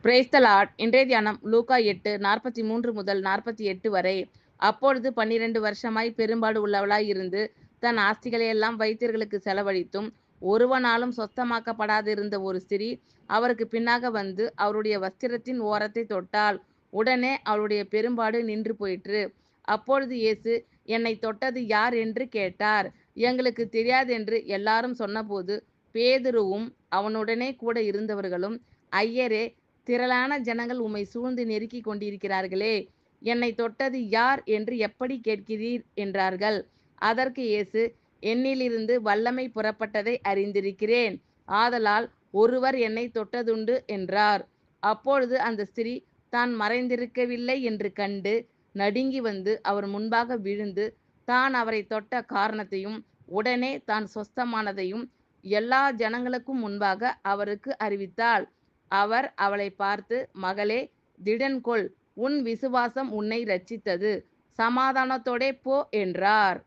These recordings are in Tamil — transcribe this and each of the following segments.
Praise the Lord. இன்றைய தியானம் லூக்கா 8:43 முதல் 48 வரை. அப்பொழுது 12 வருஷமாய் பெரும்பாடு உள்ளவளாய் இருந்து தன் ஆஸ்திகளை எல்லாம் வைத்தியர்களுக்கு செலவழித்தும் ஒருவனாலும் சொஸ்தமாக்கப்படாதிருந்த ஒரு ஸ்திரீ அவருக்கு பின்னாக வந்து அவருடைய வஸ்திரத்தின் ஓரத்தை தொட்டாள். உடனே அவளுடைய பெரும்பாடு நின்று போயிற்று. அப்பொழுது இயேசு, என்னை தொட்டது யார் என்று கேட்டார். எங்களுக்கு தெரியாதென்று எல்லாரும் சொன்னபோது பேதுருவும் அவனுடனே கூட இருந்தவர்களும், ஐயரே, திரளான ஜனங்கள் உம்மை சூழ்ந்து நெருக்கிக் கொண்டிருக்கிறார்களே, என்னை தொட்டது யார் என்று எப்படி கேட்கிறீர் என்றார்கள். அதற்கு இயேசு, என்னிலிருந்து வல்லமை புறப்பட்டதை அறிந்திருக்கிறேன், ஆதலால் ஒருவர் என்னை தொட்டதுண்டு என்றார். அப்பொழுது அந்த ஸ்திரீ தான் மறைந்திருக்கவில்லை என்று கண்டு நடுங்கி வந்து அவர் முன்பாக விழுந்து தான் அவரை தொட்ட காரணத்தையும் உடனே தான் சொஸ்தமானதையும் எல்லா ஜனங்களுக்கும் முன்பாக அவருக்கு அறிவித்தாள். அவர் அவளை பார்த்து, மகளே, திடன்கொள், உன் விசுவாசம் உன்னை இரட்சித்தது, சமாதானத்தோடே போ என்றார்.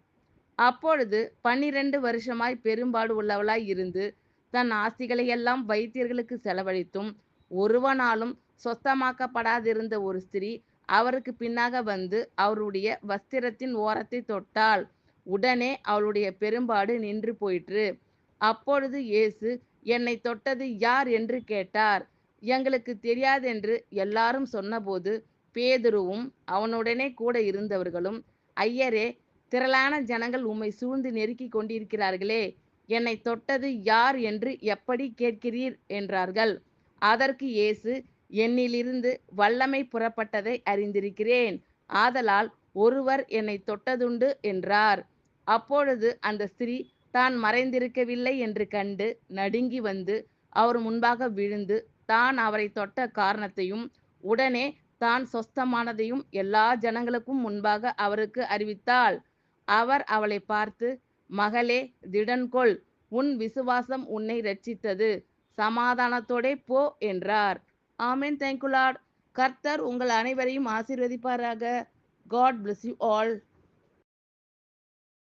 அப்பொழுது 12 வருஷமாய் பெரும்பாடு உள்ளவளாய் இருந்து தன் ஆஸ்திகளையெல்லாம் வைத்தியர்களுக்கு செலவழித்தும் ஒருவனாலும் சொஸ்தமாக்கப்படாதிருந்த ஒரு ஸ்திரீ அவருக்கு பின்னாக வந்து அவருடைய வஸ்திரத்தின் ஓரத்தை தொட்டாள். உடனே அவளுடைய பெரும்பாடு நின்று போயிற்று. அப்பொழுது இயேசு, என்னை தொட்டது யார் என்று கேட்டார். எங்களுக்கு தெரியாதென்று எல்லாரும் சொன்னபோது பேதுருவும் அவனுடனே கூட இருந்தவர்களும், ஐயரே, திரளான ஜனங்கள் உம்மை சூழ்ந்து நெருக்கிக் கொண்டிருக்கிறார்களே, என்னை தொட்டது யார் என்று எப்படி கேட்கிறீர் என்றார்கள். அதற்கு இயேசு, என்னிலிருந்து வல்லமை புறப்பட்டதை அறிந்திருக்கிறேன், ஆதலால் ஒருவர் என்னை தொட்டதுண்டு என்றார். அப்பொழுது அந்த ஸ்திரீ தான் மறைந்திருக்கவில்லை என்று கண்டு நடுங்கி வந்து அவர் முன்பாக விழுந்து தான் அவரை தொட்ட காரணத்தையும் உடனே தான் சொஸ்தமானதையும் எல்லா ஜனங்களுக்கும் முன்பாக அவருக்கு அறிவித்தாள். அவர் அவளை பார்த்து, மகளே, திடன்கொள், உன் விசுவாசம் உன்னை இரட்சித்தது, சமாதானத்தோடே போ என்றார். ஆமென். Thank you lord. கர்த்தர் உங்கள் அனைவரையும் ஆசீர்வதிப்பாராக. God bless you all.